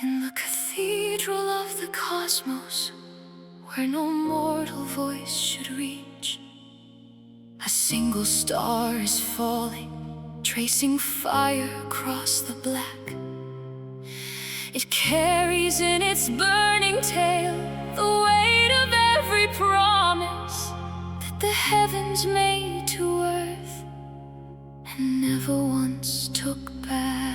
In the cathedral of the cosmos, where no mortal voice should reach, a single star is falling, tracing fire across the black. It carries in its burning tail the weight of every promise that the heavens made to earth and never once took back.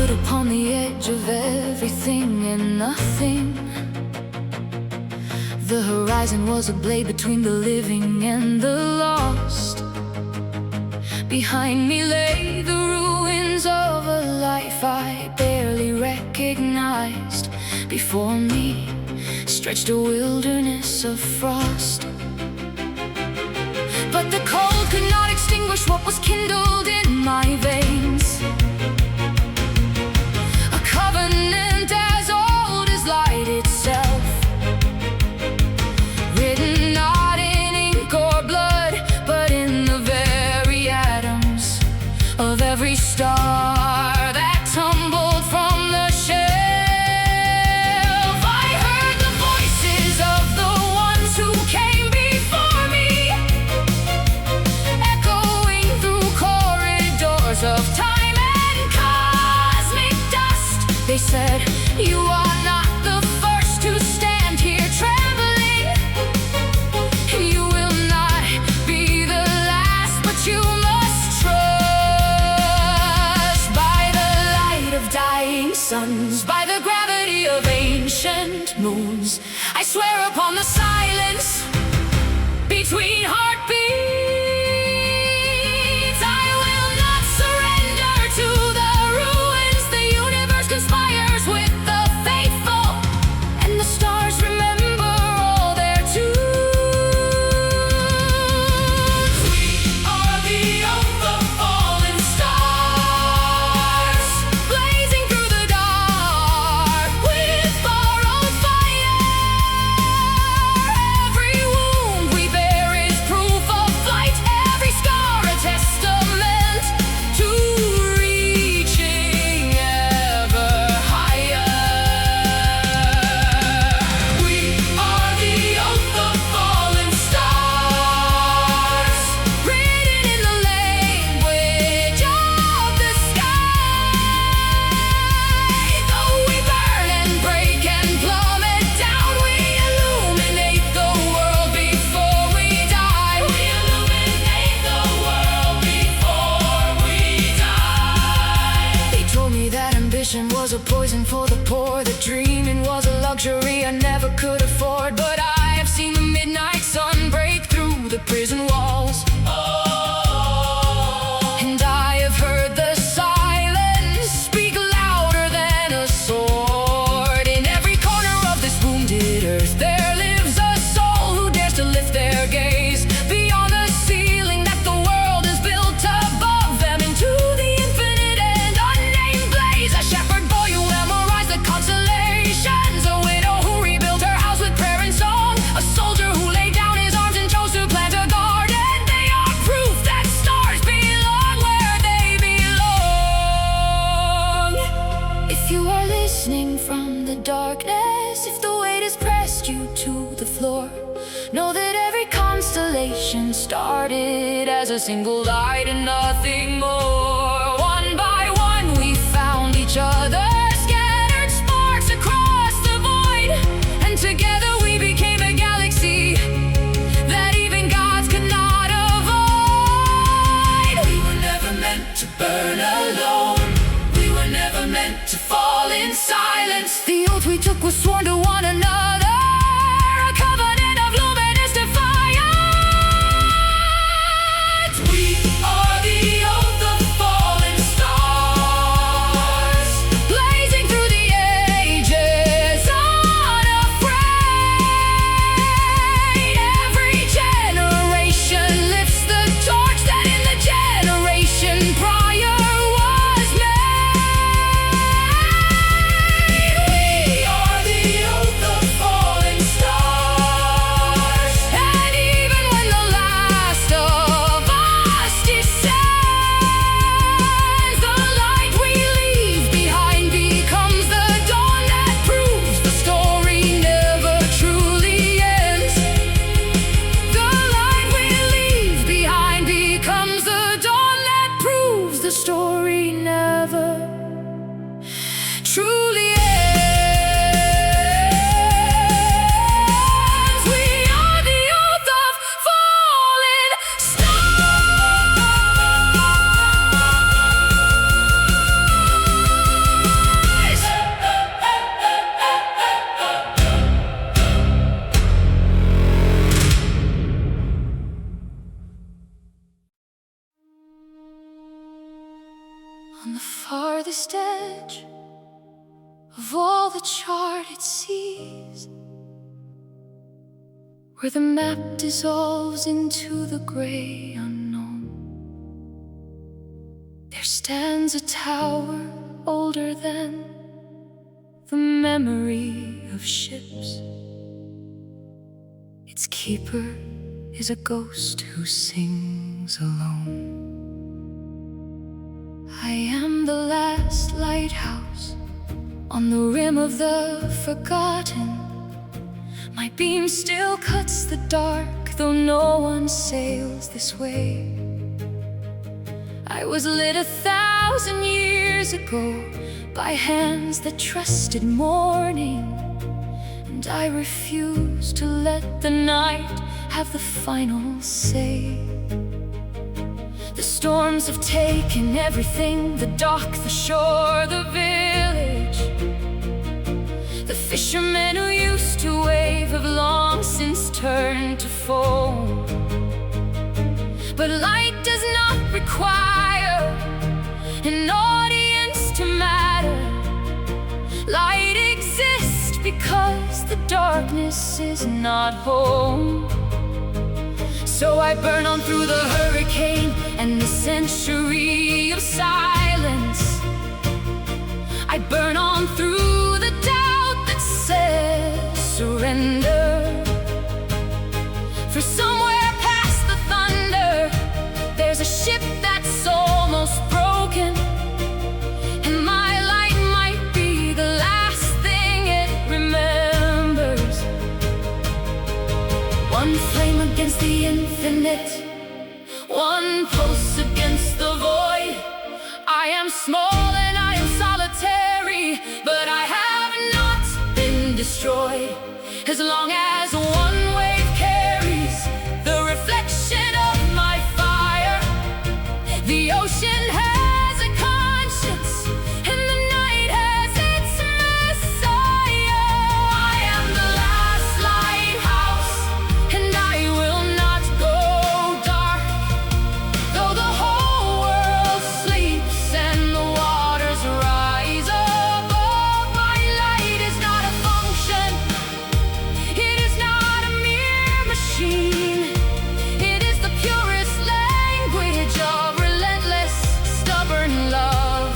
Upon the edge of everything and nothing. The horizon was a blade between the living and the lost. Behind me lay the ruins of a life I barely recognized. Before me stretched a wilderness of frost. But the cold could not extinguish what was kindled in my veins. Covenant as old as light itself, written not in ink or blood, but in the very atoms of every star that tumbled from the shelf. I heard the voices of the ones who came before me, echoing through corridors of time. They said, you are not the first to stand here trembling. You will not be the last, but you must trust. By the light of dying suns, by the gravity of ancient moons, I swear upon the silence between heartbeats, I will not surrender to the ruins. The universe conspires with the faithful, and the stars remember all their tunes. We are the oath of fallen stars, blazing through the dark with borrowed fire. Every wound we bear is proof of flight, every scar a testament to reaching ever higher. We are the oath of fallen stars, written in the language of the sky. Though we burn and break and plummet down, we illuminate the world before we die. We illuminate the world before we die. They told me that ambition was a poison for the poor, that dreaming was a luxury I never could afford. But I have seen the midnight sun break through the prison walls, and I have heard the silence speak louder than a sword. In every corner of this wounded earth there lives a soul who dares to lift their gaze beyond the ceiling that the world has built above them, into the infinite and unnamed blaze. A shepherd boy who memorized the constellations, a widow who rebuilt her house with prayer and song, a soldier who laid down his arms and chose to plant a garden. They are proof that stars belong where they belong. If you are listening from the darkness, if the weight has pressed you to the floor, know that every constellation started as a single light and nothing more. One by one we found each other, scattered sparks across the void, and together we became a galaxy that even gods could not avoid. We were never meant to burn alone, we were never meant to fall in silence. The oath we took was sworn to one another, a covenant of luminous defiance. We are the oath of fallen stars, blazing through the ages, unafraid. Every generation lifts the torch that in the generation prior was made. the story never truly ends. We are the oath of fallen stars. On the farthest edge of all the charted seas, where the map dissolves into the gray unknown, there stands a tower older than the memory of ships. Its keeper is a ghost who sings alone. I am the last lighthouse on the rim of the forgotten. My beam still cuts the dark, though no one sails this way. I was lit 1,000 years ago by hands that trusted morning, and I refuse to let the night have the final say. The storms have taken everything, the dock, the shore, the village. The fishermen who used to wave have long since turned to foam. But light does not require an audience to matter. Light exists because the darkness is not home. So I burn on through the hurricane and the century of silence. I burn on through the doubt that says surrender. For somewhere past the thunder, there's a ship that's almost broken, and my light might be the last thing it remembers. One flame against the infinite, one pulse against the void. I am small and I am solitary, but I have not been destroyed. As long as one wave carries the reflection of my fire, the ocean has a conscience and the night has its messiah. I am the last lighthouse, and I will not go dark. Though the whole world sleeps and the waters rise above, my light is not a function, it is not a mere machine. It is the purest language of relentless, stubborn love.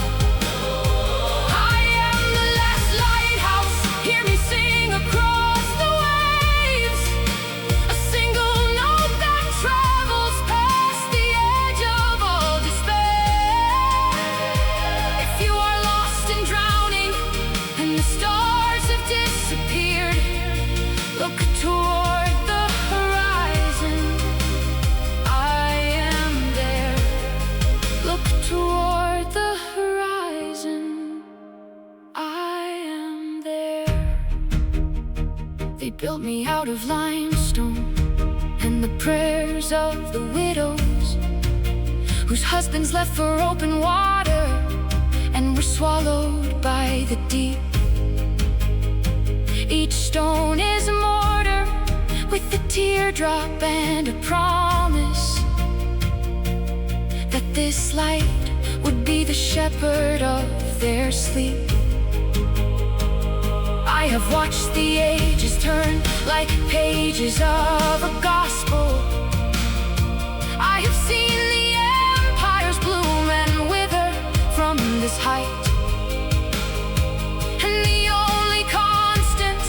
I am the last lighthouse, hear me sing across the waves. A single note that travels past the edge of all despair. If you are lost and drowning and the stars have disappeared, look toward the horizon. I am there. Look toward the horizon. I am there. They built me out of limestone and the prayers of the widows whose husbands left for open water and were swallowed by the deep. Each stone is a mortar with a teardrop and a promise that this light would be the shepherd of their sleep. I have watched the ages turn like pages of a gospel. I have seen the empires bloom and wither from this height. And the only constant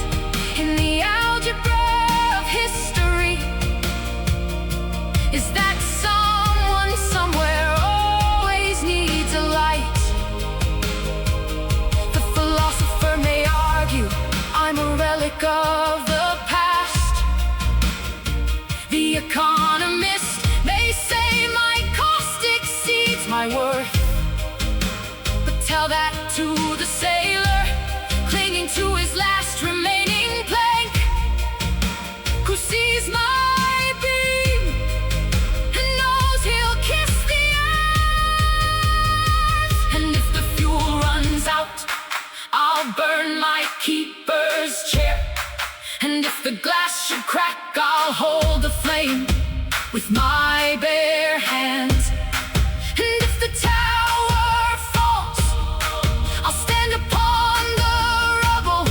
in the algebra of history is that someone somewhere always needs a light. The philosopher may argue I'm a relic of the past. The economist may say Tell that to the sailor clinging to his last remaining plank, who sees my beam and knows he'll kiss the earth. And if the fuel runs out, I'll burn my keeper's chair. And if the glass should crack, I'll hold the flame with my bare hands. And if the tower falls, I'll stand upon the rubble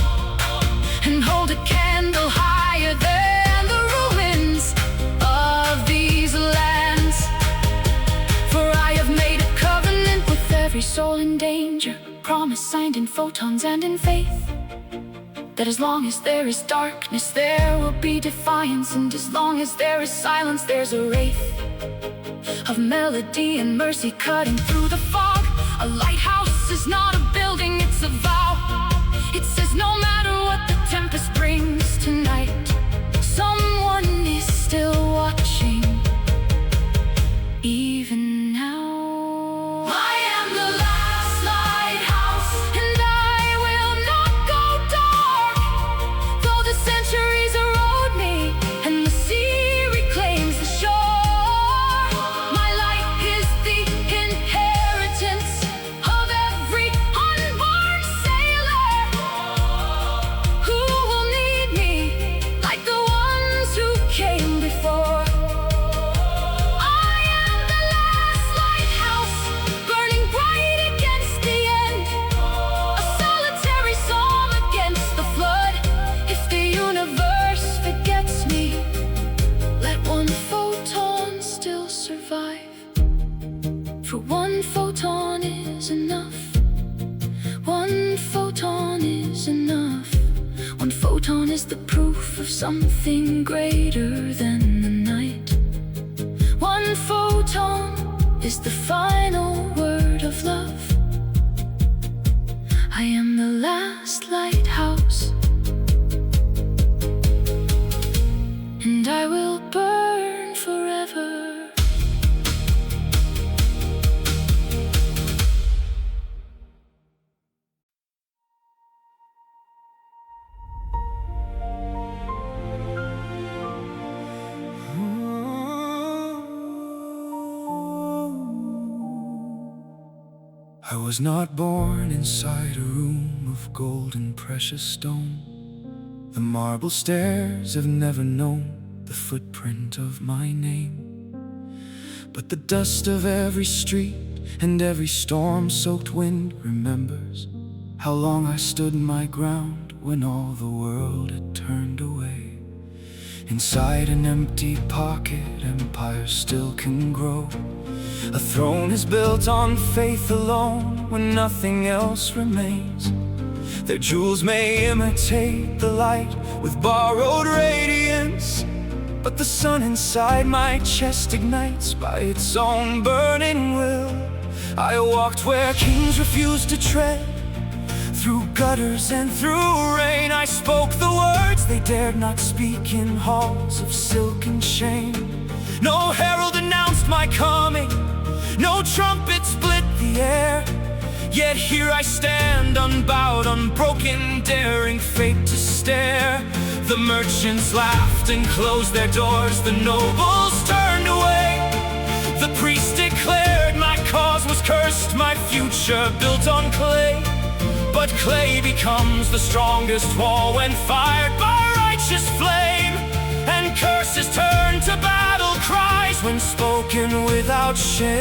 and hold a candle higher than the ruins of these lands. For I have made a covenant with every soul in danger, promise signed in photons and in faith, that as long as there is darkness, there will be defiance, and as long as there is silence, there's a wraith of melody and mercy cutting through the fog. A lighthouse is not a building, it's a vow. It says no matter what the tempest brings tonight, someone is still watching, even now. I am the last lighthouse, and I will not go dark, though the centuries erode me and the sea reclaims the shore. My light is the inheritance of every unborn sailor who will need me like the ones who came before. I am the last lighthouse, burning bright against the end, a solitary psalm against the flood. If the universe forgets me, let one photon still survive. For one photon is enough. One photon is enough. One photon is the proof of something greater than the night. One photon is the final word of love. I am the last lighthouse, and I will burn forever. I was not born inside a room of gold and precious stone. The marble stairs have never known the footprint of my name. But the dust of every street and every storm-soaked wind remembers how long I stood my ground when all the world had turned away. Inside an empty pocket, empires still can grow. A throne is built on faith alone when nothing else remains. Their jewels may imitate the light with borrowed radiance, but the sun inside my chest ignites by its own burning will. I walked where kings refused to tread, through gutters and through rain. I spoke the words they dared not speak in halls of silk and shame. No herald announced my coming, no trumpet split the air. Yet here I stand, unbowed, unbroken, daring fate to stare. The merchants laughed and closed their doors, the nobles turned away. The priest declared my cause was cursed, my future built on clay. But clay becomes the strongest wall when fired by righteous flame, and curses turn to battle cries when spoken without shame.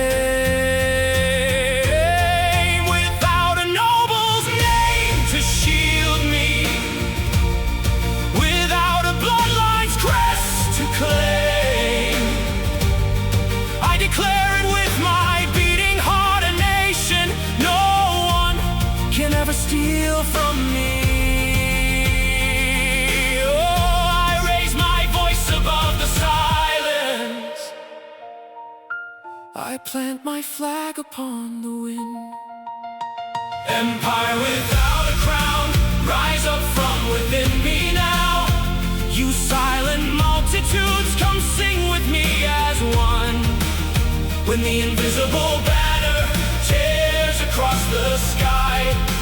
Without a noble's name to shield me, without a bloodline's crest to claim, I declare it with my beating heart, a nation no one can ever steal from me. I plant my flag upon the wind. Empire without a crown, rise up from within me now. You silent multitudes, come sing with me as one. When the invisible banner tears across the sky,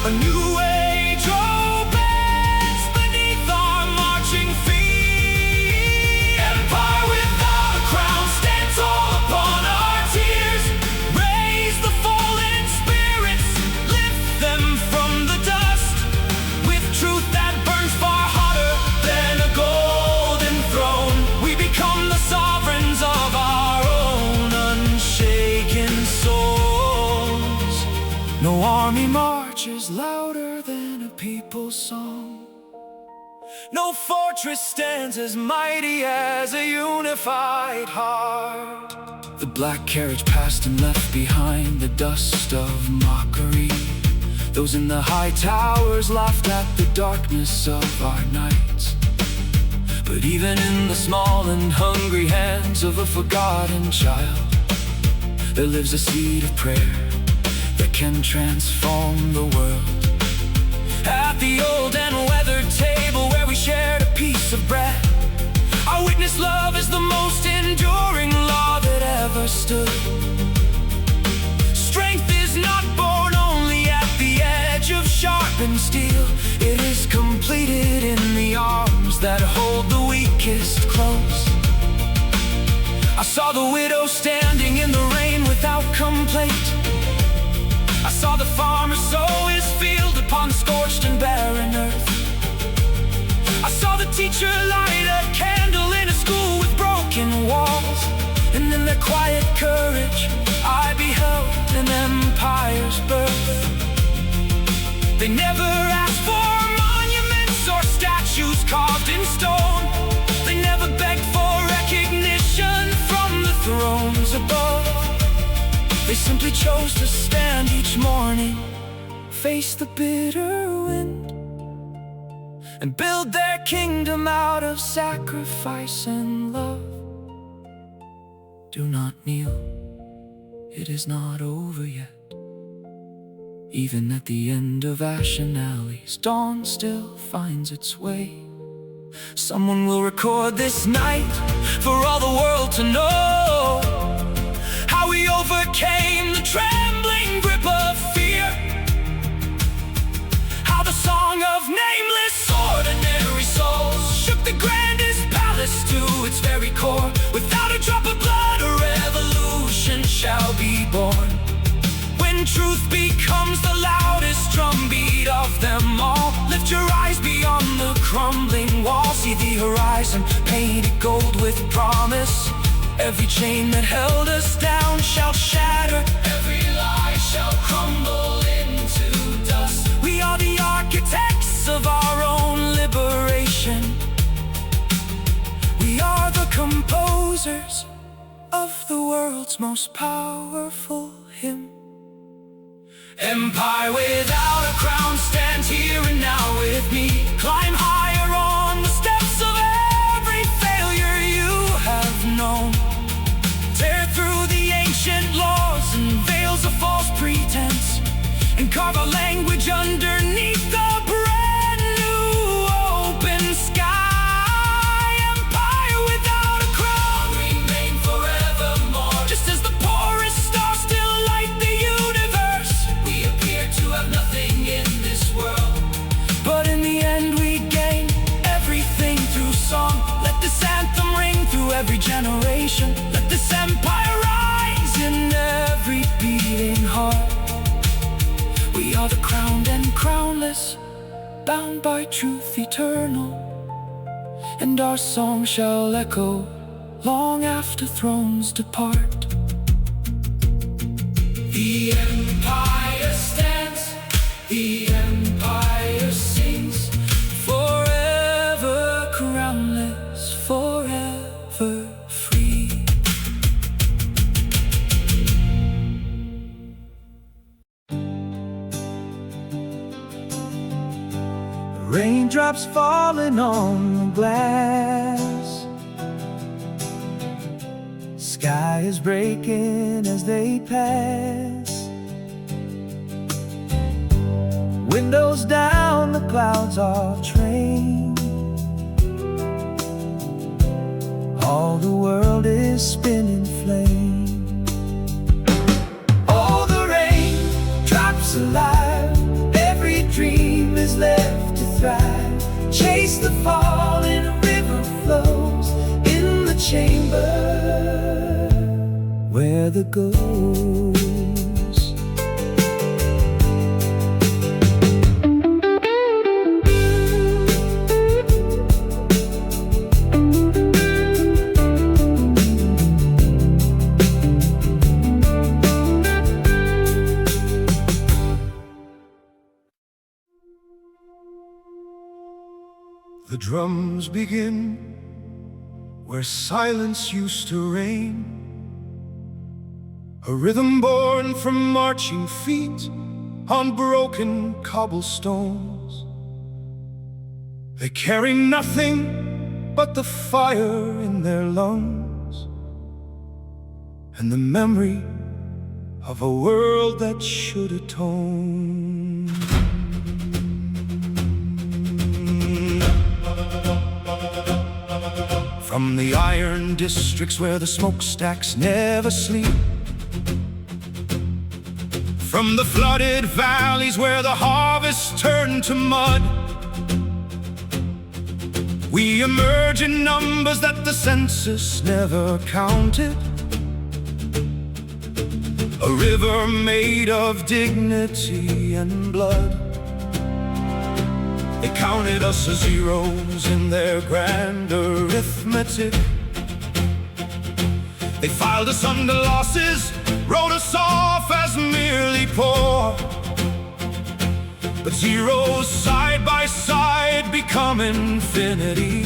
A new age opens beneath our marching feet. Empire without a crown stands tall upon our tears. Raise the fallen spirits, lift them from the dust, with truth that burns far hotter than a golden throne. We become the sovereigns of our own unshaken souls. No army marches louder than a people's song. No fortress stands as mighty as a unified heart. The black carriage passed and left behind the dust of mockery. Those in the high towers laughed at the darkness of our nights. But even in the small and hungry hands of a forgotten child, there lives a seed of prayer that can transform the world. At the old and weathered table where we shared a piece of bread, our witness love is the most enduring law that ever stood. Strength is not born only at the edge of sharpened steel. It is completed in the arms that hold the weakest close. I saw the widow standing in the rain without complaint. I saw the farmer sow his field upon scorched and barren earth. I saw the teacher light a candle in a school with broken walls. And in their quiet courage, I beheld an empire's birth. They never asked for monuments or statues carved in stone. They never begged for recognition from the thrones above. They simply chose to stand each morning, face the bitter wind, and build their kingdom out of sacrifice and love. Do not kneel, it is not over yet. Even at the end of ashen alleys, dawn still finds its way. Someone will record this night for all the world to know how we overcame the trembling grip of fear. How the song of nameless ordinary souls shook the grandest palace to its very core. Without a drop of blood, a revolution shall be born. When truth becomes the loudest drumbeat of them all, lift your eyes beyond the crumbling wall. See the horizon painted gold with promise. Every chain that held us down shall shatter. Every lie shall crumble into dust. We are the architects of our own liberation. We are the composers of the world's most powerful hymn. Empire without a crown stands here and now with me. Climb higher on the steps of every failure you have known. Tear through the ancient laws and veils of false pretense, and carve a language underneath the brand new open sky. Empire without a crown, remain forevermore. Just as the poorest star still light the universe, we appear to have nothing in this world, but in the end we gain everything through song. Let this anthem ring through every generation. Let this empire rise in every beating heart. We are the crowned and crownless, bound by truth eternal, and our song shall echo long after thrones depart. The empire stands, the empire sings, forever crownless, forever free. Raindrops falling on the glass, sky is breaking as they pass. Windows down, the clouds are trained. All the world is spinning flame. Oh, the rain drops alive, every weather goes. The drums begin where silence used to reign, a rhythm born from marching feet on broken cobblestones. They carry nothing but the fire in their lungs and the memory of a world that should atone. From the iron districts where the smokestacks never sleep, from the flooded valleys where the harvest turned to mud, we emerge in numbers that the census never counted. A river made of dignity and blood. They counted us as zeros in their grand arithmetic. They filed us under losses, wrote us off as merely poor. But zeros side by side become infinity,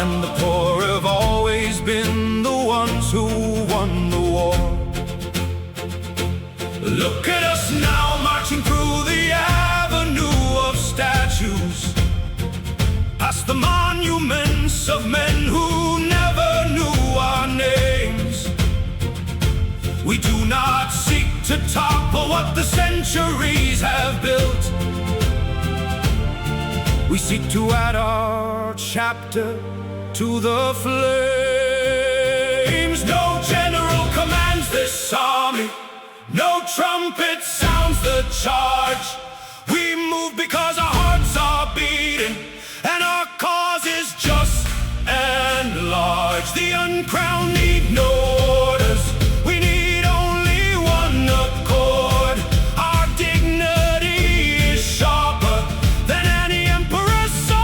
and the poor have always been the ones who won the war. Look at us now, marching through the avenue of statues, past the monuments of men who never knew our names. We do not seek to topple what the centuries have built. We seek to add our chapter to the flames. No general commands this army, no trumpet sounds the charge. We move because our hearts are beating and our cause is just and large. The uncrowned need no orders, we need only one accord. Our dignity is sharper than any emperor's sword.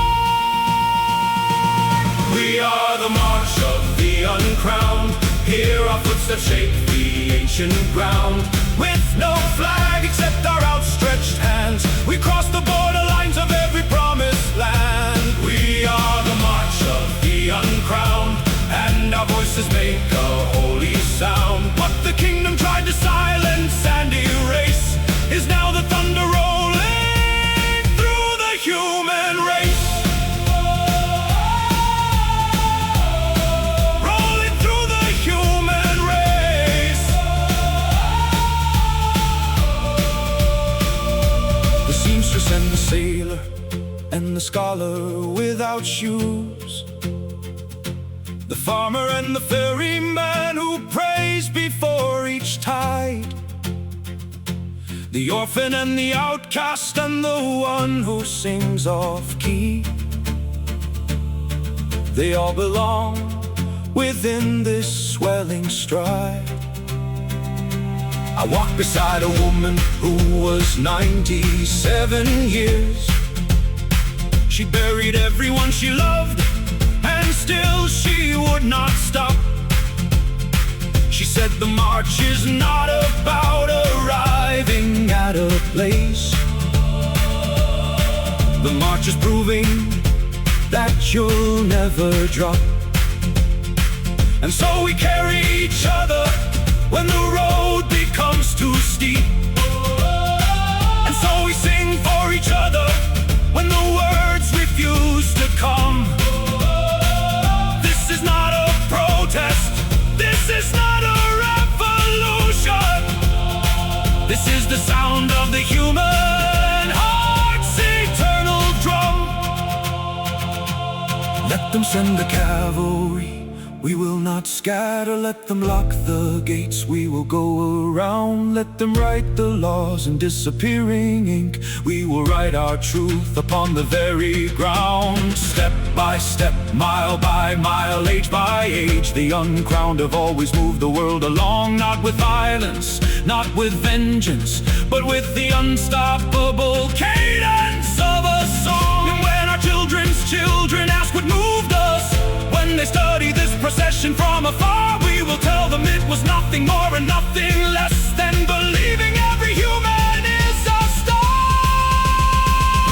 We are the march of the uncrowned, hear our footsteps shake the ancient ground. With no flag except our outstretched hands, we cross the borderlines of every promised land. We are the march of the uncrowned, and our voices make a holy sound. What the kingdom tried to silence and erase is now the thunder rolling through the human race. And the sailor and the scholar without shoes, the farmer and the ferryman who prays before each tide, the orphan and the outcast and the one who sings off key. They all belong within this swelling stride. I walked beside a woman who was 97 years. She buried everyone she loved, and still she would not stop. She said the march is not about arriving at a place. The march is proving that you'll never drop. And so we carry each other when the road becomes too steep, and so we sing for each other when the words refuse to come. This is not a protest, this is not a revolution. This is the sound of the human heart's eternal drum. Let them send the cavalry We will not scatter, let them lock the gates. We will go around, let them write the laws in disappearing ink. We will write our truth upon the very ground. Step by step, mile by mile, age by age, the uncrowned have always moved the world along. Not with violence, not with vengeance, but with the unstoppable cadence of a song. And when our children's children ask what moved us, when they study this procession from afar, we will tell them it was nothing more and nothing less than believing every human is a star.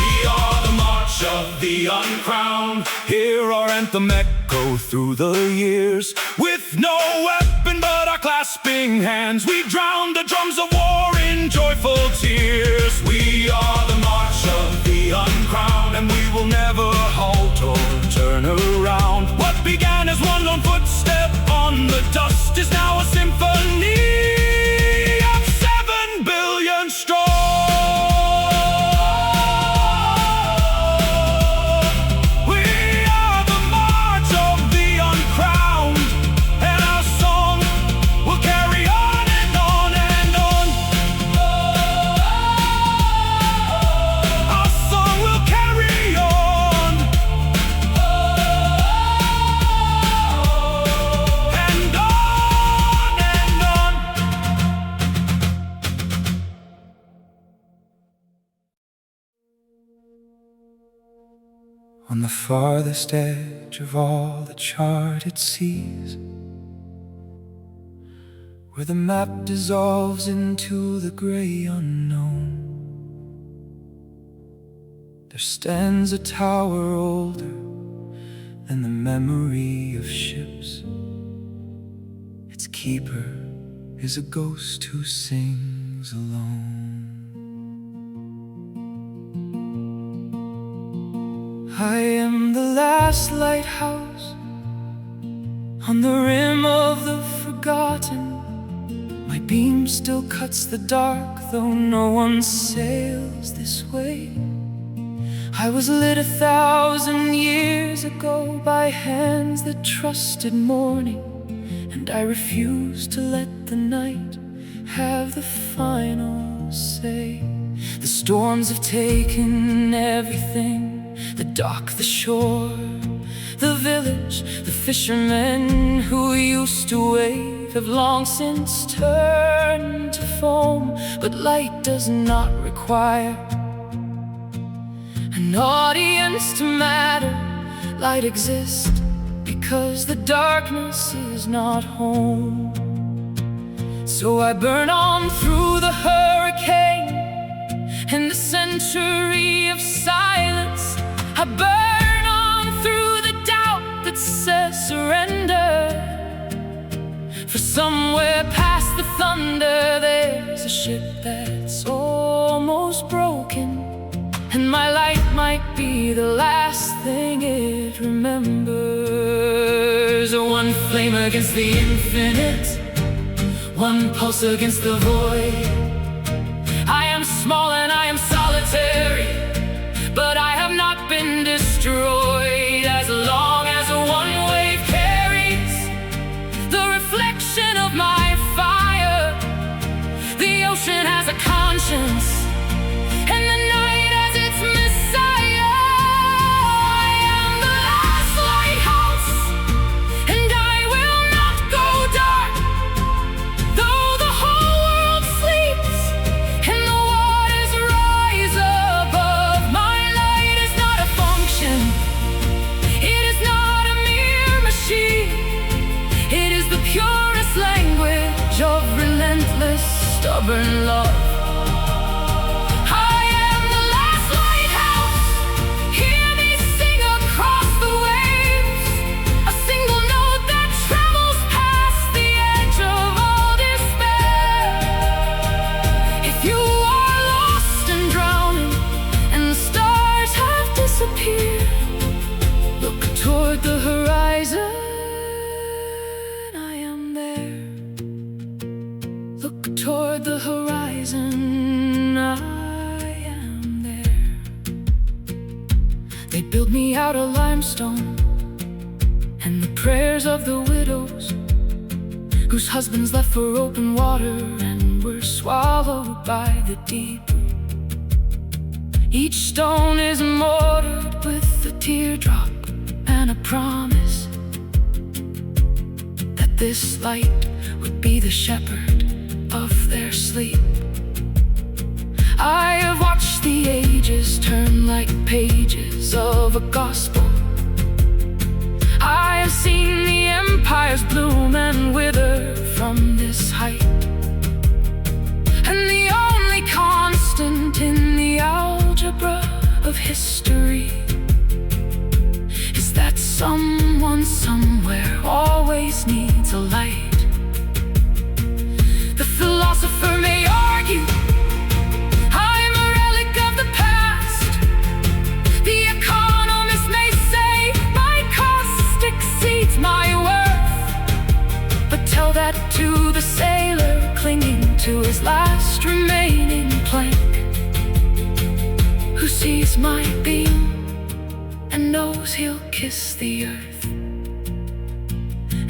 We are the march of the uncrowned. Hear our anthem echo through the years. With no weapon but our clasping hands, we drown the drums of war in joyful tears. We are the march of the uncrowned, and we will never halt or turn around. What began as one lone footstep on the dust is now a symphony of 7 billion strong. We are the march of the uncrowned, and our song will carry on and on and on. Our song will carry on and on and on. On the farthest edge of all the charted seas, where the map dissolves into the gray unknown, there stands a tower older than the memory of ships. Its keeper is a ghost who sings alone. I am the last lighthouse on the rim of the forgotten. My beam still cuts the dark, though no one sails this way. I was lit 1,000 years ago by hands that trusted morning, and I refuse to let the night have the final say. The storms have taken everything, the dock, the shore, the village, the fishermen who used to wave have long since turned to foam. But light does not require an audience to matter. Light exists because the darkness is not home. So I burn on through the hurricane and the century of silence. I burn on through the doubt that says surrender. For somewhere past the thunder there's a ship that's almost broken, and my light might be the last thing it remembers. One flame against the infinite, one pulse against the void. I am small and I am solitary, but I have not been destroyed. As long as one wave carries the reflection of my fire, the ocean has a conscience and the night has its messiah. I am the last lighthouse, and I will not go dark. Though the whole world sleeps and the waters rise above, my light is not a function, it is not a mere machine. It is the purest language of relentless, stubborn love. I am the last lighthouse. Hear me sing across the waves, a single note that travels past the edge of all despair. If you are lost and drowning and the stars have disappeared, look toward the horizon. I am there. Look toward the horizon. I am there. They built me out of limestone, and the prayers of the widows whose husbands left for open water and were swallowed by the deep. Each stone is mortared with a teardrop and a promise that this light would be the shepherd of their sleep. I have watched the ages turn like pages of a gospel. I have seen the empires bloom and wither from this height. And the only constant in the algebra of history is that someone somewhere always needs a light. The philosopher may argue I'm a relic of the past. The economist may say my cost exceeds my worth. But tell that to the sailor clinging to his last remaining plank, who sees my beam and knows he'll kiss the earth.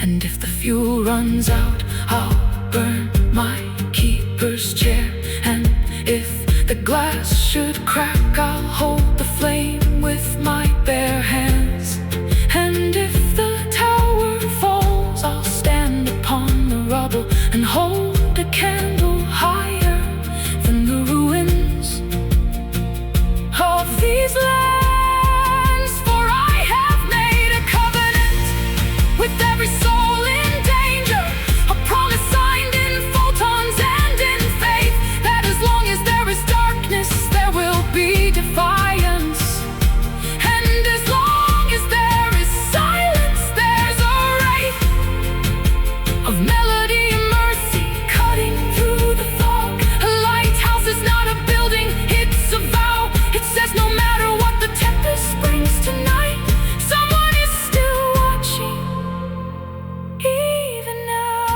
And if the fuel runs out, I'll burn my keeper's chair. And if the glass should crack, I'll hold the flame with my bare hands. And if the tower falls, I'll stand upon the rubble and hold a candle higher than the ruins of these lands. For I have made a covenant with every soul in danger, a promise signed in photons and in faith, that as long as there is darkness, there will be defiance. And as long as there is silence, there's a wraith of melody and mercy cutting through the fog. A lighthouse is not a building, it's a vow. It says no matter what the tempest brings tonight, someone is still watching, even now.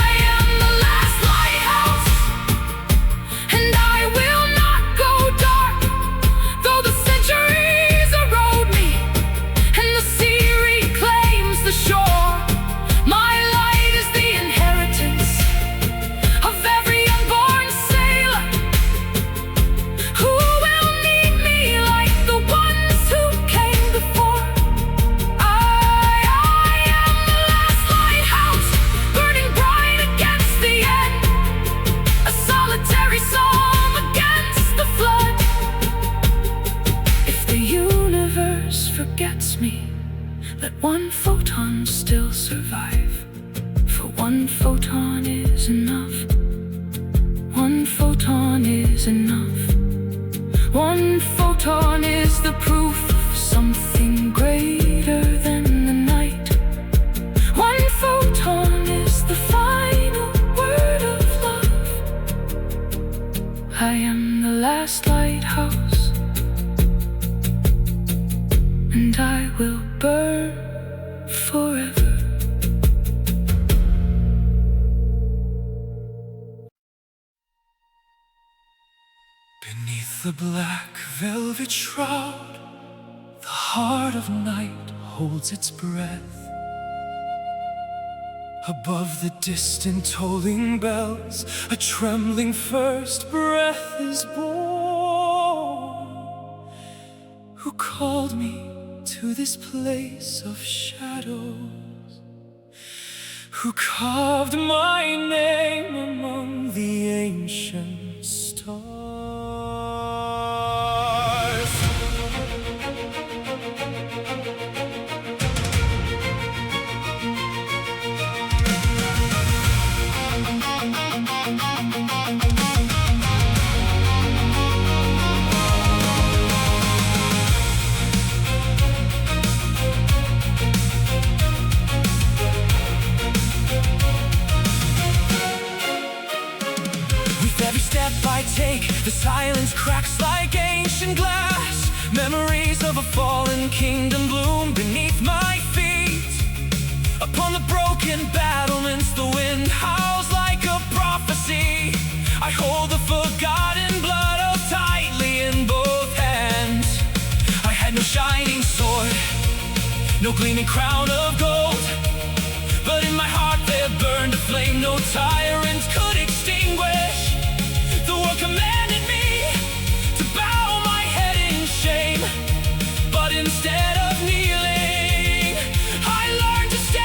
I am the last lighthouse, and I will not go dark, though the centuries erode me and the sea reclaims the shore. My light is the inheritance of every unborn sailor who will need me like the ones who came before. I am the last lighthouse, burning bright against the end, a solitary psalm against the flood. If the universe forgets me, let one photon still survive. For one photon is enough. One photon is enough. One photon is the proof of something greater than the night. One photon is the final word of love. I am the last lighthouse, and I will burn forever. Beneath the black velvet shroud, the heart of night holds its breath. Above the distant tolling bells, a trembling first breath is born. Who called me to this place of shadows? Who carved my name among the ancient stars? I take, the silence cracks like ancient glass. Memories of a fallen kingdom bloom beneath my feet. Upon the broken battlements, the wind howls like a prophecy. I hold the forgotten blood of tightly in both hands. I had no shining sword, no gleaming crown of gold. But in my heart there burned a flame no tyrant could extinguish. The world commanded me to bow my head in shame, but instead of kneeling, I learned to stay.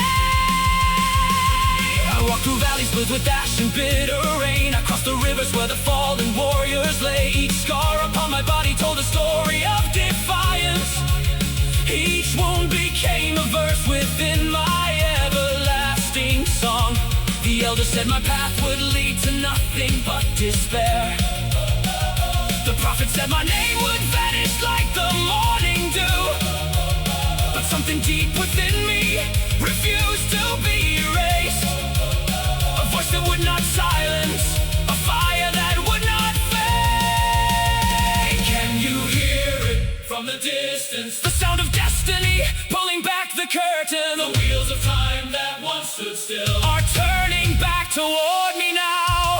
I walked through valleys filled with ash and bitter rain. I crossed the rivers where the fallen warriors lay. Each scar upon my body told a story of defiance. Each wound became a verse within my everlasting song. The elder said my path would lead to nothing but despair. The prophet said my name would vanish like the morning dew. But something deep within me refused to be erased. A voice that would not silence, a fire that would not fade. Can you hear it from the distance? The sound of destiny pulling back the curtain. The wheels of time that once stood still are turning back toward me now.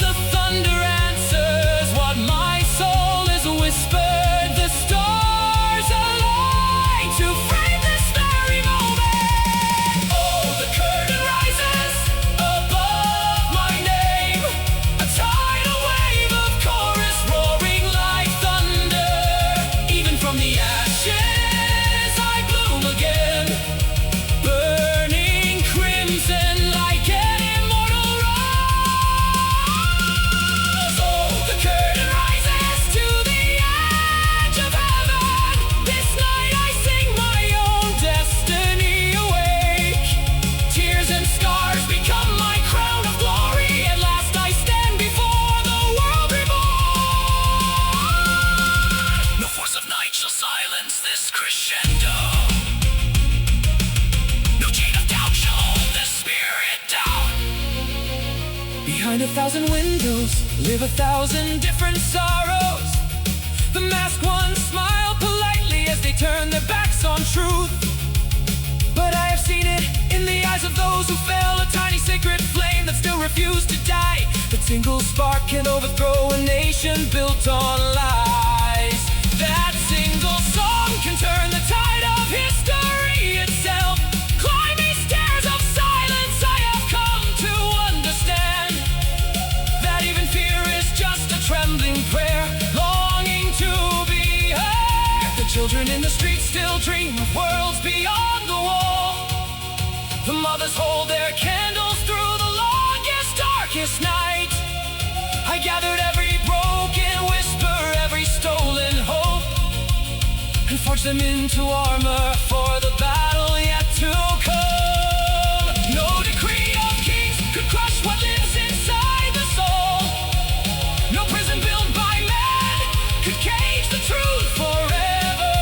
The thunder answers what my soul has whispered. The stars align to frame this very moment. Oh, the curtain rises above my name. A tidal wave of chorus roaring like thunder. Even from the ashes I bloom again, burning crimson like an immortal rose. Oh, the curtain rises to the edge of heaven. This night I sing my own destiny awake. Tears and scars become my crown of glory. At last I stand before the world reborn. No force of night shall silence this crescendo. No chain of doubt shall hold the spirit down. Behind 1,000 windows live 1,000 different sorrows. The masked ones smile politely as they turn their backs on truth. But I have seen it in the eyes of those who fell, a tiny sacred flame that still refused to die. The single spark can overthrow a nation built on lies. That single song can turn the tide of history itself. Climbing stairs of silence, I have come to understand that even fear is just a trembling prayer, longing to be heard. The children in the streets still dream of worlds beyond the wall. The mothers hold their candles through the longest, darkest night. I gathered every broken whisper, every stolen hope, and forged them into armor for the battle yet to come. No decree of kings could crush what lives inside the soul. No prison built by man could cage the truth forever.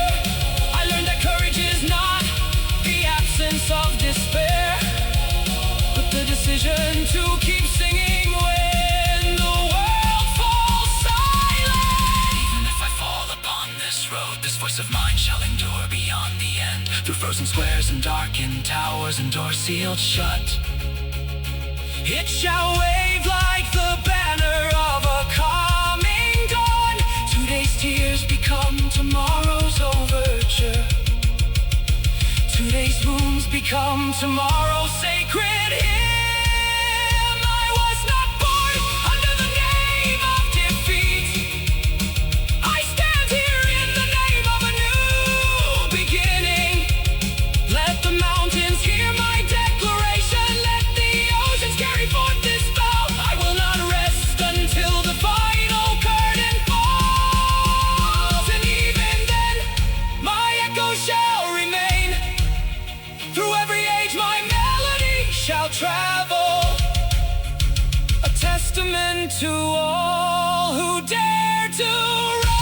I learned that courage is not the absence of despair, but the decision to keep singing when the world falls silent. Even if I fall upon this road, this voice of mine shall endure beyond the end. Through frozen squares and darkened towers and doors sealed shut, it shall wave like the banner of a coming dawn. Today's tears become tomorrow's overture. Today's wounds become tomorrow's sacred hymn. I was not born under the name of defeat. I stand here in the name of a new beginning. Let the mountains hear my declaration. Let the oceans carry forth this vow. I will not rest until the final curtain falls. And even then, my echo shall remain. Through every age my melody shall travel, a testament to all who dare to rise.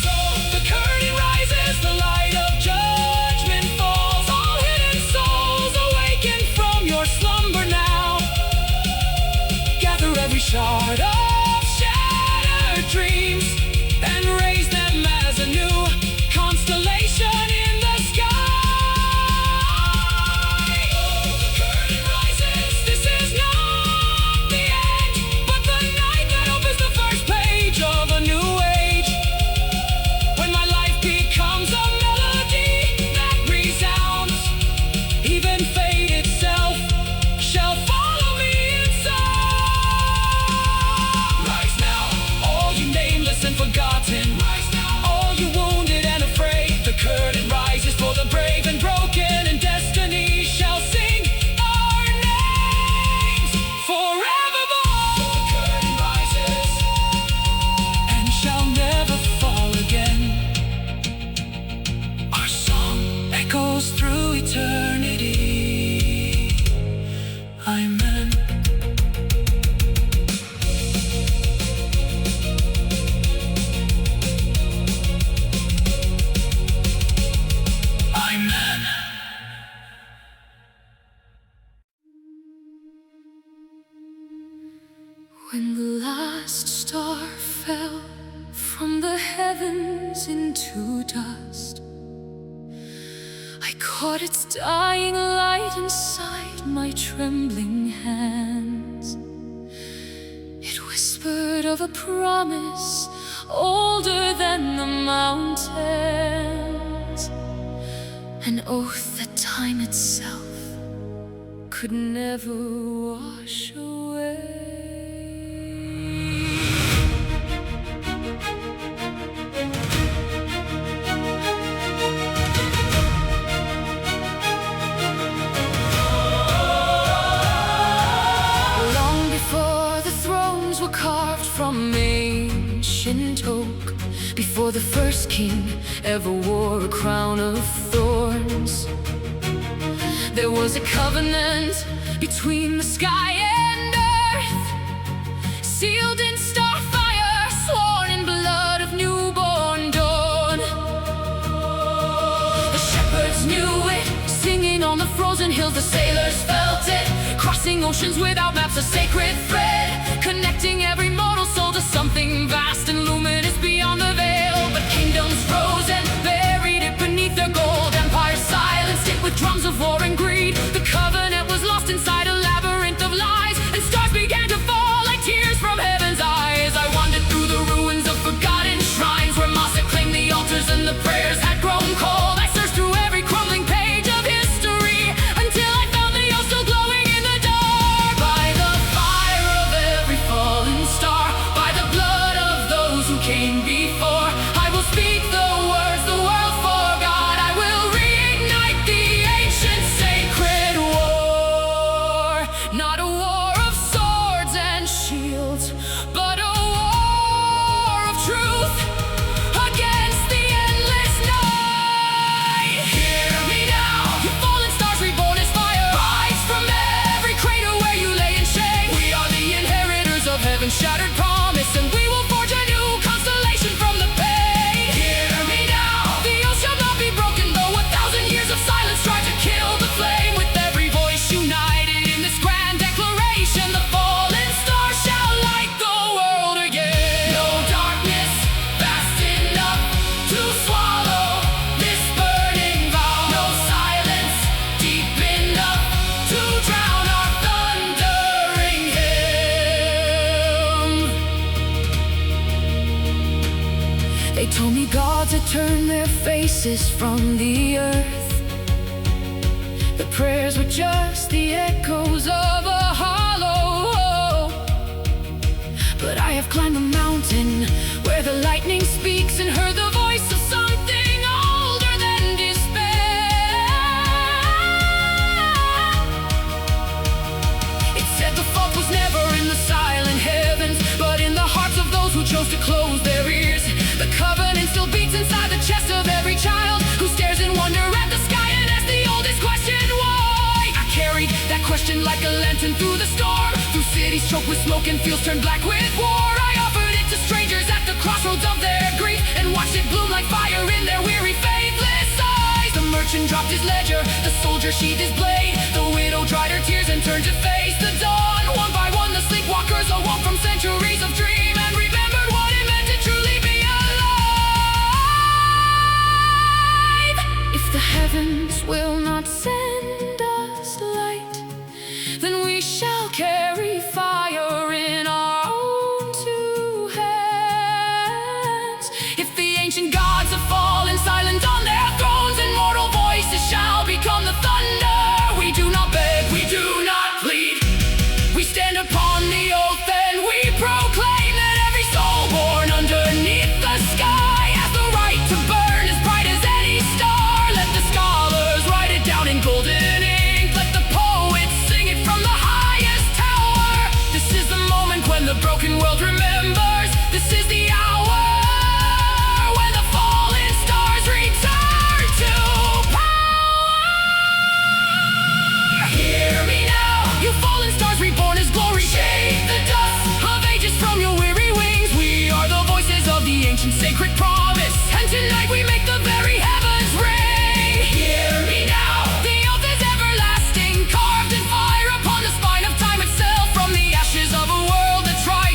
So the curtain rises, the light of judgment falls. All hidden souls awaken from your slumber now. Gather every shard of shattered dreams and raise them as a new constellation in the sky. Oh, the curtain rises. This is not the end, but the night that opens the first page of a new age. When my life becomes a melody When the last star fell from the heavens into dust, I caught its dying light inside my trembling hands. It whispered of a promise older than the mountains, an oath that time itself could never wash away. Long before the thrones were carved from ancient oak, before the first king ever wore a crown of thorns, there was a covenant between the sky and earth, sealed in starfire, sworn in blood of newborn dawn. The shepherds knew it, singing on the frozen hills. The sailors felt it, crossing oceans without maps. A sacred thread, connecting every mortal soul to something vast and luminous beyond the veil. But kingdoms rose and buried it beneath their gold. Empires silenced it with drums of war and greed. The covenant was lost inside a labyrinth of lies, and stars began to fall like tears from heaven's eyes. I wandered through the ruins of forgotten shrines, where moss had claimed the altars and the prayers had grown cold. I searched through every crumbling page of history until I found the oath still glowing in the dark. By the fire of every fallen star, by the blood of those who came before, I will speak the words the world forgot. I will reignite the ancient sacred war. Not a war of swords and shields, but a war of truth against the endless night. Hear me now, you fallen stars reborn as fire. Rise from every crater where you lay in shame. We are the inheritors of heaven's shattered promise, and we will forge a new constellation from the pain. Hear me now, the oath shall not be broken, though 1,000 years of silence try to kill the flame. With every voice united in this grand declaration, the fallen star shall light the world again. No darkness vast enough to swallow this burning vow. No silence deep enough to drown our thundering hymn. They told me gods had turned their faces from the earth. The prayers were just the echoes of a hollow hope. But I have climbed the mountain where the lightning speaks, and heard the voice of something older than despair. It said the fault was never in the silent heavens, but in the hearts of those who chose to close their ears. The covenant still beats inside the chest of every child who stares in wonder at the sky and asks the oldest question, why? I carried that question like a lantern through the storm, through cities choked with smoke and fields turned black with war. I offered it to strangers at the crossroads of their grief, and watched it bloom like fire in their weary, faithless eyes. The merchant dropped his ledger, the soldier sheathed his blade, the widow dried her tears and turned to face the dawn. One by one the sleepwalkers awoke from centuries of dream, and remembered what it meant to truly be alive. If the heavens will not send us light, then we shall carry fire in our own two hands. If the ancient gods have fallen silent on their thrones, and mortal voices shall become the thunder, we do not beg, we do not plead. We stand upon the oath and we proclaim that every soul born underneath the sky has the right to burn as bright as any star. Let the scholars write it down in golden ink, let the poets sing it from the highest tower. This is the moment when the broken world remembers. This is the hour when the fallen stars return to power. Hear me now, you fallen stars reborn as glory. Shake the dust of ages from your weary wings. We are the voices of the ancient sacred promise, and tonight we make the very heavens ring. Hear me now, the oath is everlasting, carved in fire upon the spine of time itself. From the ashes of a world that tried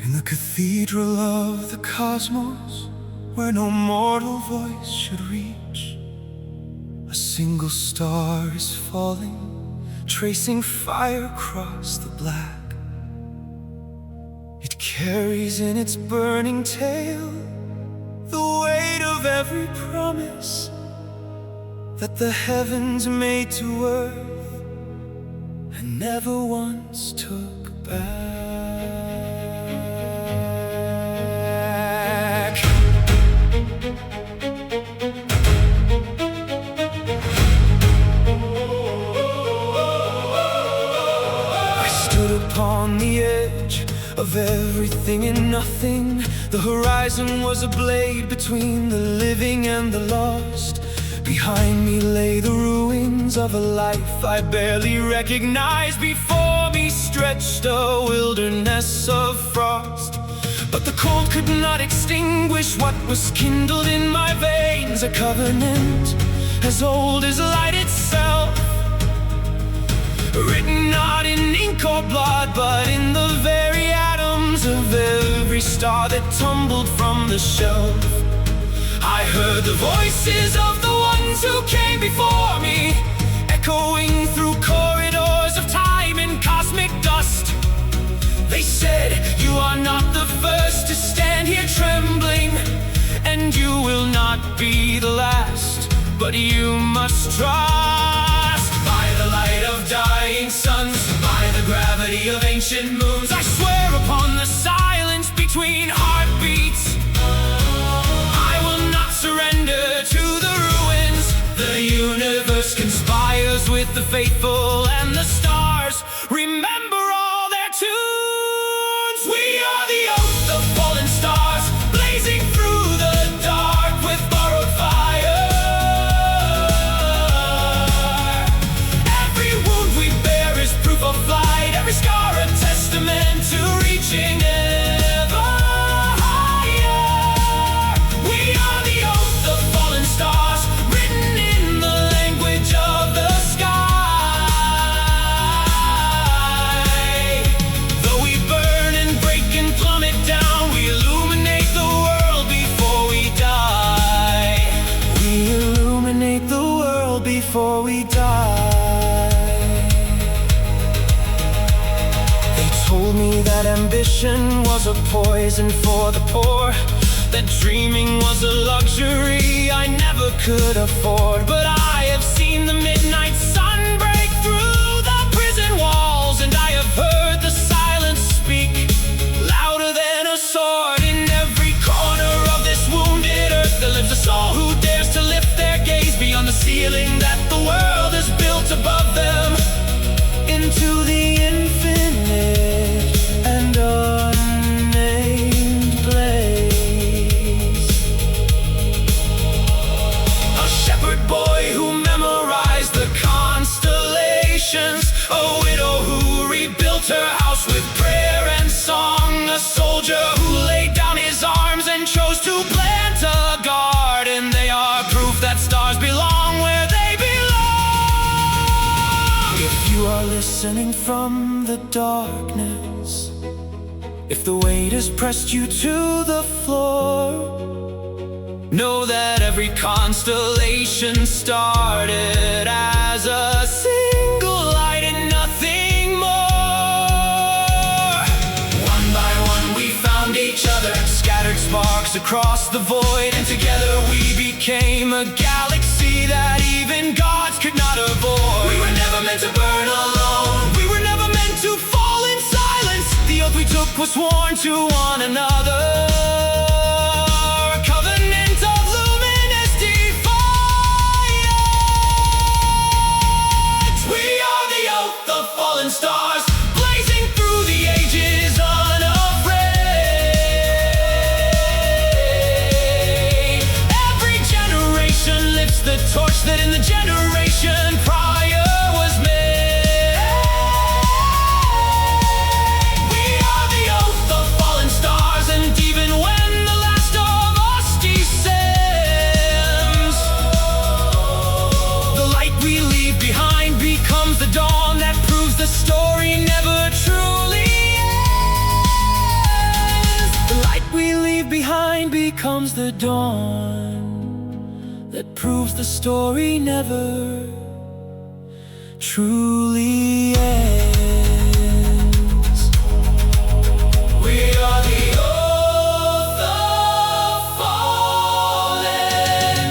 In the cathedral of the cosmos, where no mortal voice should reach, a single star is falling, tracing fire across the black. It carries in its burning tail the weight of every promise that the heavens made to earth and never once took back. On the edge of everything and nothing, the horizon was a blade between the living and the lost. Behind me lay the ruins of a life I barely recognized. Before me stretched a wilderness of frost, but the cold could not extinguish what was kindled in my veins. A covenant as old as light itself, written not in ink or blood, but in the very atoms of every star that tumbled from the shelf. I heard the voices of the ones who came before me, echoing through corridors of time and cosmic dust. They said, you are not the first to stand here trembling, and you will not be the last, but you must trust. By the light of dying suns, by the gravity of ancient moons, I swear upon the silence between heartbeats, I will not surrender to the ruins. The universe conspires with the faithful and the stars. Remember all their tunes. We are the oath of fallen stars, blazing through the dark with borrowed fire. Every wound we bear is proof of flight, every scar a testament to reaching ever higher. We are the oath of fallen stars, written in the language of the sky. Though we burn and break and plummet down, we illuminate the world before we die. We illuminate the world before we die. They told me that ambition was a poison for the poor, that dreaming was a luxury I never could afford. But I have seen the midnight sun break through the prison walls, and I have heard the silence speak louder than a sword. In every corner of this wounded earth there lives a soul who dares to lift their gaze beyond the ceiling that the world has built above them, into the infinite and unnamed place. A shepherd boy who memorized the constellations, a widow who rebuilt her house with prayer and song, a soldier who laid down his arms and chose to plant a garden. They are proof that stars belong where they belong. If you are listening from the darkness, if the weight has pressed you to the floor, know that every constellation started as a single light and nothing more. One by one we found each other, scattered sparks across the void, and together we became a galaxy that even gods could not avoid. We were never meant to burn alone, we were never meant to fall in silence. The oath we took was sworn to one another, a covenant of luminous defiance. We are the oath of fallen stars, blazing through the ages unafraid. Every generation lifts the torch that in the generation prior was made. We are the oath of fallen stars, and even becomes the dawn that proves the story never truly ends. We are the oath of fallen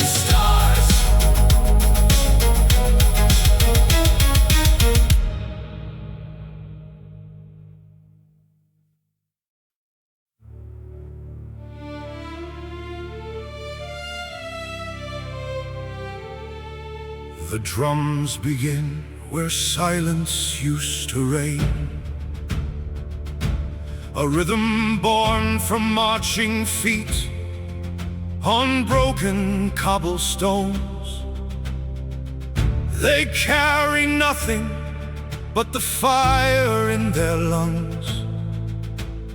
stars. The drums begin where silence used to reign, a rhythm born from marching feet on broken cobblestones. They carry nothing but the fire in their lungs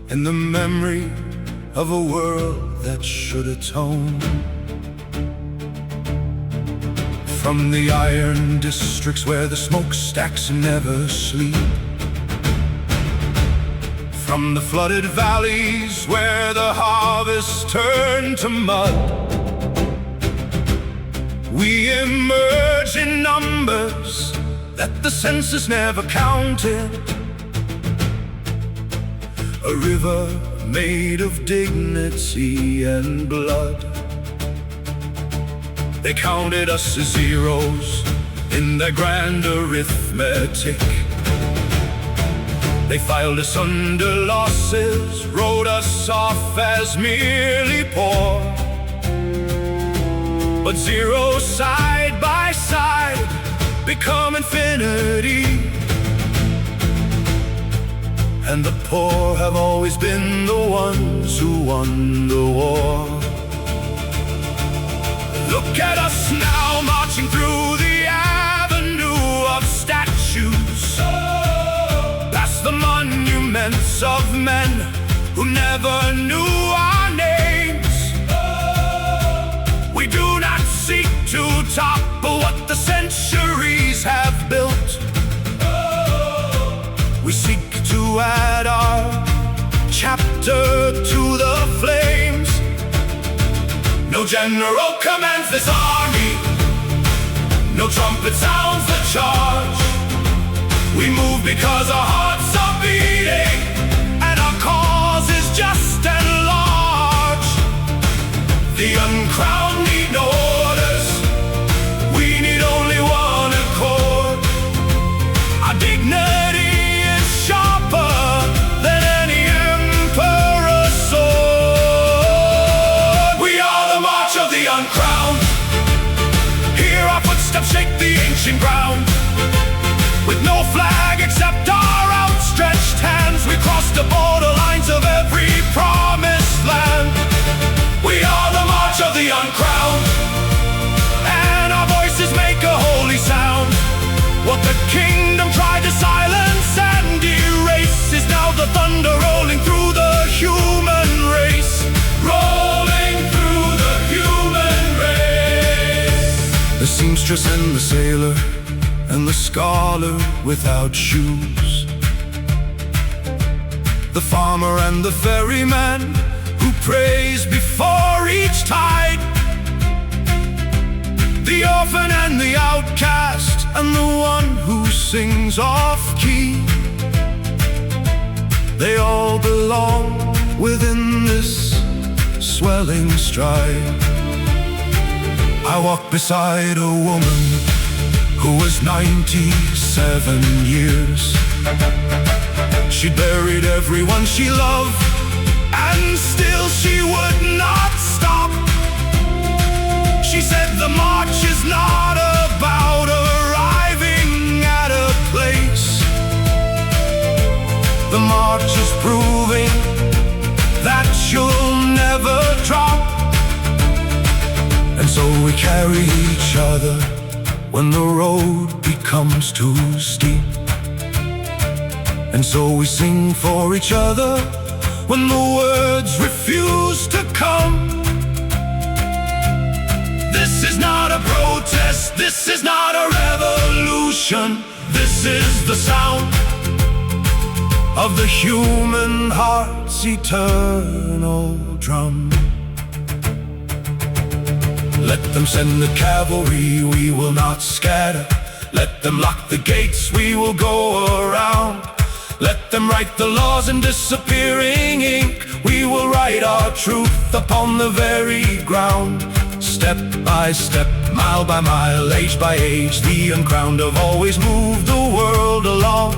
and the memory of a world that should atone. From the iron districts where the smokestacks never sleep, from the flooded valleys where the harvest turned to mud, we emerge in numbers that the census never counted. A river made of dignity and blood. They counted us as zeros in their grand arithmetic. They filed us under losses, wrote us off as merely poor. But zeros side by side become infinity, and the poor have always been the ones who won the war. Look at us now, marching through the avenue of statues, past the monuments of men who never knew our names. We do not seek to topple what the centuries have built. We seek to add our chapter to the flames. No general commands this army, no trumpet sounds the charge. We move because our hearts are beating and our cause is just and large. The uncrowned need no orders, we need only one accord. Our dignity is sharper than any emperor's sword. We are the march of the uncrowned. Hear our footsteps shake the ancient ground. With no flag except our outstretched hands, we cross the borderlines of every promised land. We are the march of the uncrowned, and our voices make a holy sound. What the kingdom tried to silence and erase is now the thunder rolling through the human race. Rolling through the human race. The seamstress and the sailor and the scholar without shoes, the farmer and the ferryman who prays before each tide, the orphan and the outcast and the one who sings off-key. They all belong within this swelling stride. I walk beside a woman who was 97 years. She'd buried everyone she loved, and still she would not stop. She said the march is not about arriving at a place. The march is proving that you'll never drop. And so we carry each other when the road becomes too steep. And so we sing for each other when the words refuse to come. This is not a protest, this is not a revolution. This is the sound of the human heart's eternal drum. Let them send the cavalry, we will not scatter. Let them lock the gates, we will go around. Let them write the laws in disappearing ink. We will write our truth upon the very ground. Step by step, mile by mile, age by age, the uncrowned have always moved the world along.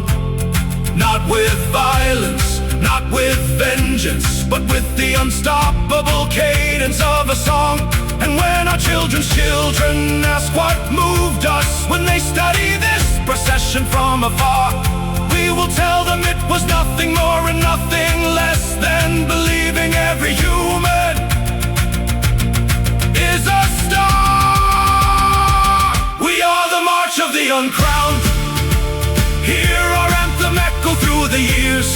Not with violence, not with vengeance, but with the unstoppable cadence of a song. And when our children's children ask what moved us when they study this procession from afar, we will tell them it was nothing more and nothing less than believing every human is a star. We are the march of the uncrowned. Hear our anthem echo through the years.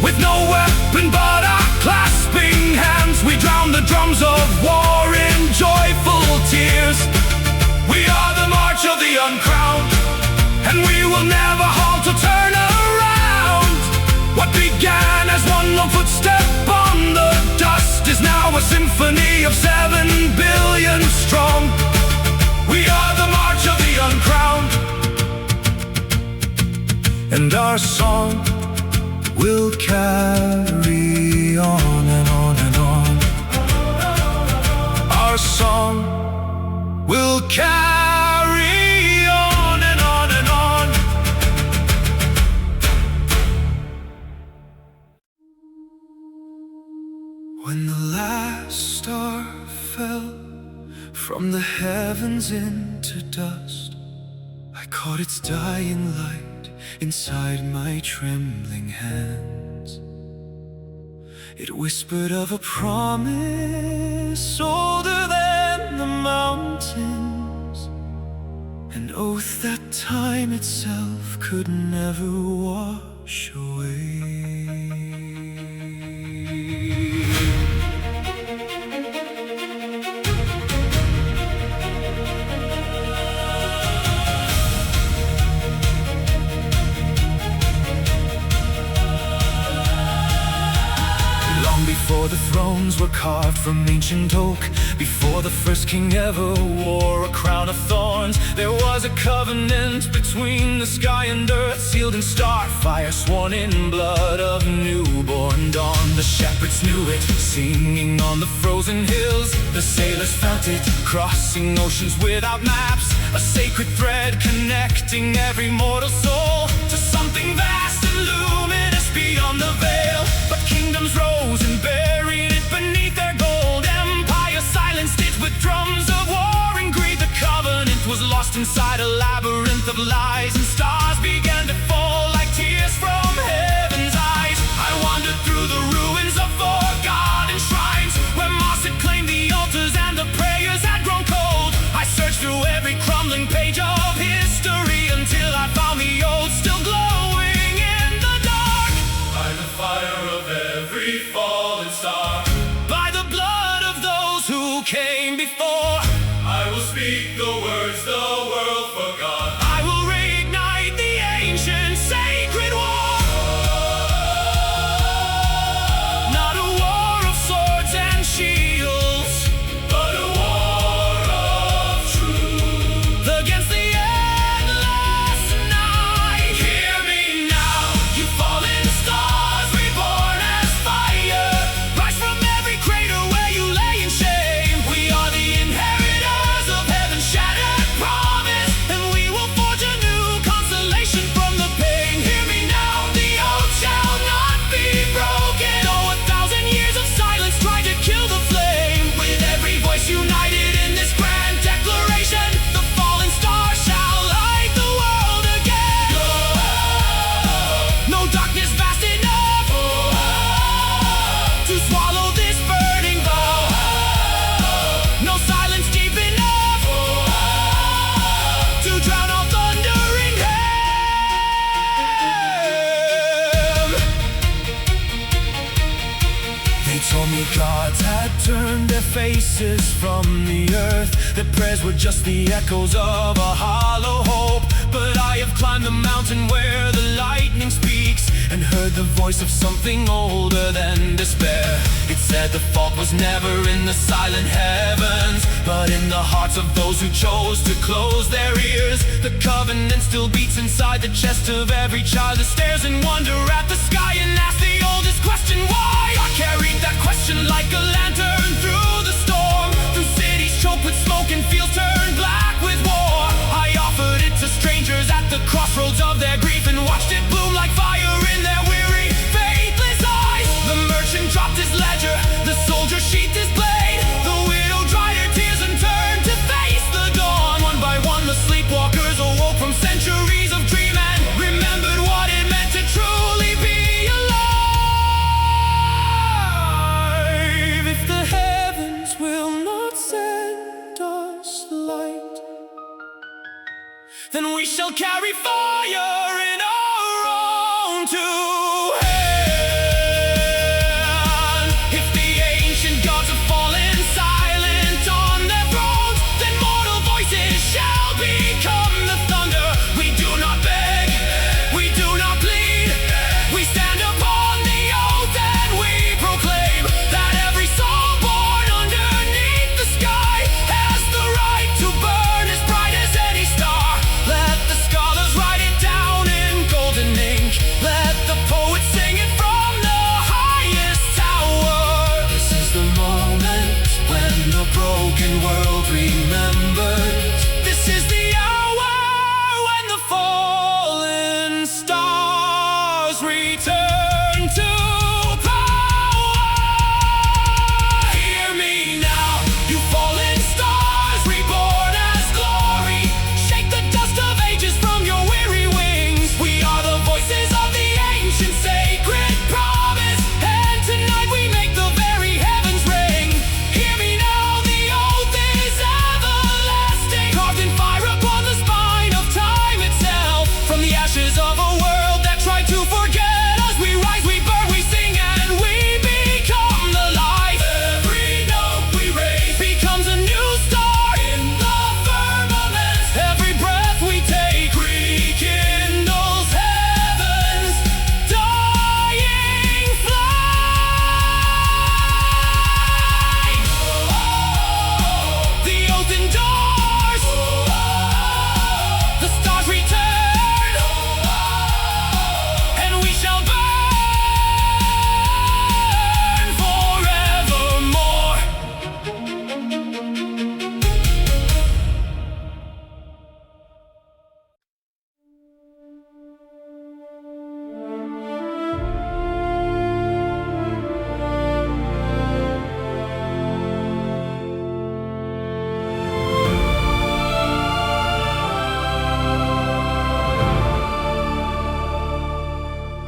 With no weapon but our clasping hands, we drown the drums of war in joyful tears. We are the march of the uncrowned, and we will never halt or turn around. What began as one lone footstep on the dust is now a symphony of 7 billion strong. We are the march of the uncrowned, and our song will carry on and on and on. Our song will carry on and on and on. When the last star fell from the heavens into dust, I caught its dying light inside my trembling hands. It whispered of a promise older than the mountains, an oath that time itself could never wash away. Before the thrones were carved from ancient oak, before the first king ever wore a crown of thorns, there was a covenant between the sky and earth, sealed in starfire, sworn in blood of newborn dawn. The shepherds knew it, singing on the frozen hills. The sailors felt it, crossing oceans without maps, a sacred thread connecting every mortal soul to something vast and luminous beyond the veil. But kingdoms rose and buried it beneath their gold. Empire silenced it with drums of war and greed. The covenant was lost inside a labyrinth of lies, and stars began to fall like tears from heaven's eyes. I wandered through the ruins of forgotten shrines, where moss had claimed the altars and the prayers had grown cold. I searched through every crumbling page of history until I found the old still glowing in the dark. By the fire of every fallen star, by the blood of those who came before, I will speak the words the world forgot. I will reignite the ancient sacred war. Not a war of swords and shields, but a war of truth against the endless night. Hear me now, you fallen stars, reborn as fire. Rise from every crater where you lay in shame. We are the inheritors of heaven's shattered promise, and we will forge a new constellation from the pain. Hear me now, the oath shall not be broken. Though 1,000 years of silence tried to kill the flame, with every voice united in this grand declaration, the fallen star shall light the world again. No darkness vast enough to swallow this burning bow. No silence deep enough to drown all thundering hell. They told me gods had turned their faces from the earth, that prayers were just the echoes of a hollow hope. But I have climbed the mountain where the lightning speaks, and heard the voice of something older than despair. It said the fault was never in the silent heavens, but in the hearts of those who chose to close their ears. The covenant still beats inside the chest of every child that stares in wonder at the sky and asks the oldest question, why? I carried that question like a lantern through the storm, through cities choked with smoke and fields turned black with war. I offered it to strangers at the crossroads of their grief and watched it bloom like fire in their weary, faithless eyes. The merchant dropped his ledger, the soldier sheathed his blade, the widow dried her tears and turned to face the dawn. One by one the sleepwalkers awoke from centuries of dream and remembered what it meant to truly be alive. If the heavens will not send us light, then we shall carry fire in our own two hands. If the ancient gods have fallen silent on their thrones, then mortal voices shall become the thunder. We do not beg, we do not plead, we stand upon the oath and we proclaim that every soul born underneath the sky has the right to burn as bright as any star. Let the scholars write it down in golden ink, let the poets sing it from the highest tower. This is the moment when the broken world remembers. This is the hour when the fallen stars return to power. Hear me now, you fallen stars reborn as glory. Shake the dust of ages from your weary wings. We are the voices of the ancient sacred promise, and tonight we make the very heavens ring. Hear me now, the oath is everlasting, carved in fire upon the spine of time itself. From the ashes of a world that tried to forget us, we rise, we burn, we sing, and we become the light. Every note we raise becomes a new star in the firmament. Every breath we take rekindles heaven's dying flame. The oath endures, the stars return, and we shall burn forevermore.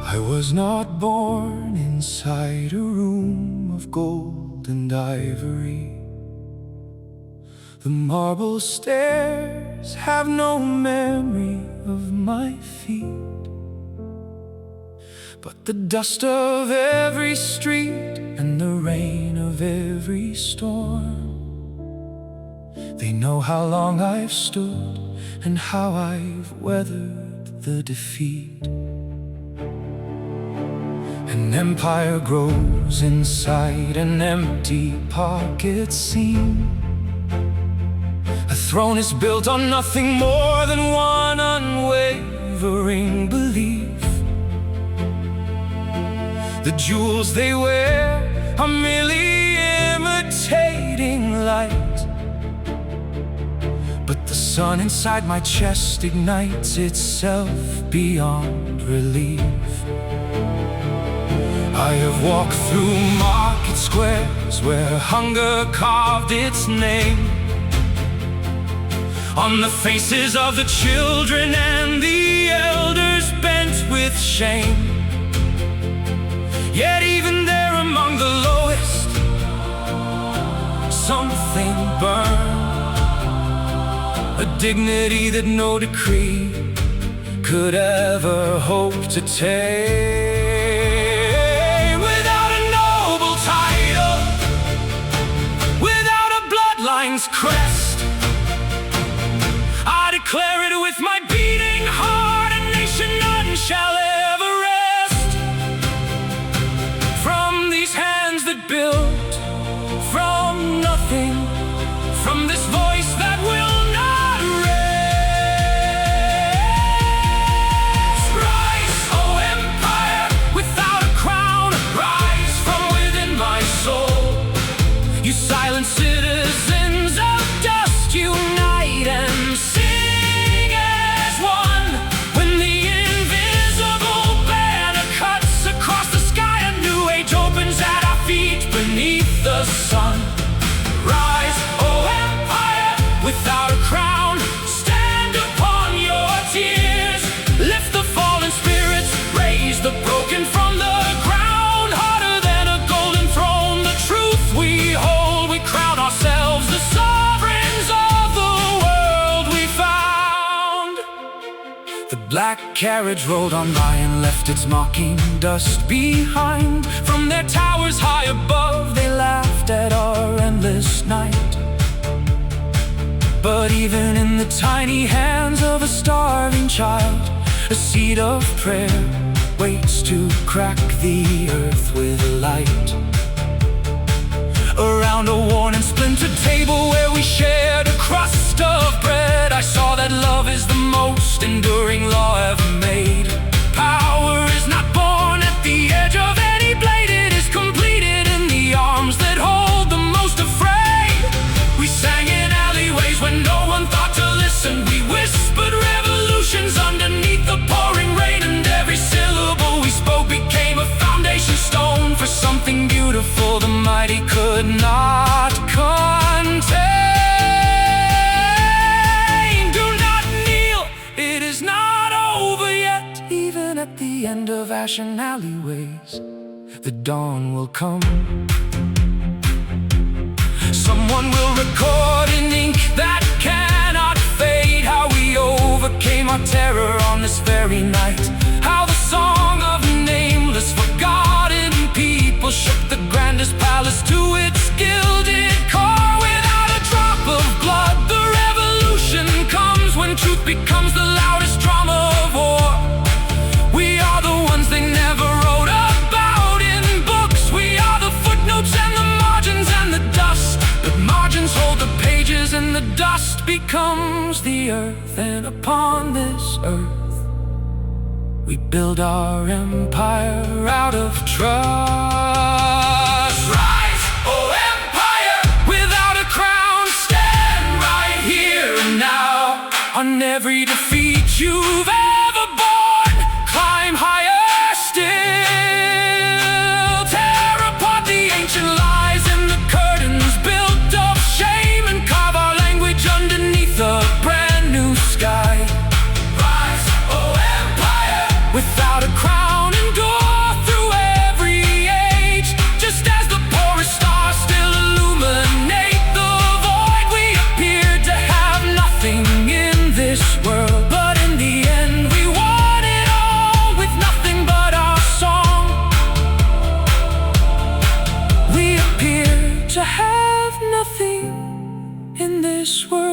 I was not born inside a room of gold and ivory. The marble stairs have no memory of my feet, but the dust of every street and the rain of every storm. They know how long I've stood and how I've weathered the defeat. An empire grows inside an empty pocket seam. A throne is built on nothing more than one unwavering belief. The jewels they wear are merely imitating light, but the sun inside my chest ignites itself beyond relief. I have walked through market squares where hunger carved its name on the faces of the children and the elders bent with shame. Yet even there among the lowest, something burned, a dignity that no decree could ever hope to take. Without a noble title, without a bloodline's crest, I declare it with my beating heart, a nation none shall ever rest. carriage rolled on by and left its mocking dust behind. From their towers high above they laughed at our endless night. But even in the tiny hands of a starving child, a seed of prayer waits to crack the earth with light. Around a worn and splintered table where we shared a crust of bread, I saw that love is the most enduring law ever made. Power is not born at the edge of any blade, it is completed in the arms that hold the most afraid. We sang in alleyways when no one thought to listen. We whispered revolutions underneath the pouring rain, and every syllable we spoke became a foundation stone for something beautiful the mighty could not contain. Do not kneel, it is not over yet. Even at the end of ashen alleyways, the dawn will come. Someone will record in ink that cannot fade how we overcame our terror on this very night. How the song of nameless forgotten people shook the grandest palace to its gilded core. Without a drop of blood, the revolution comes when truth becomes the loudest drama of war. We are the ones they never wrote about in books. We are the footnotes and the margins and the dust. But margins hold the pages and the dust becomes the earth. And upon this earth we build our empire out of trust. Rise, oh empire! Without a crown, stand right here and now. On every defeat you've ever borne, climb higher still. Tear apart the ancient lies and the curtains built of shame, and carve our language underneath a brand new sky. Without a crown, endure through every age. Just as the poorest stars still illuminate the void, we appeared to have nothing in this world, but in the end we won it all with nothing but our song. We appeared to have nothing in this world,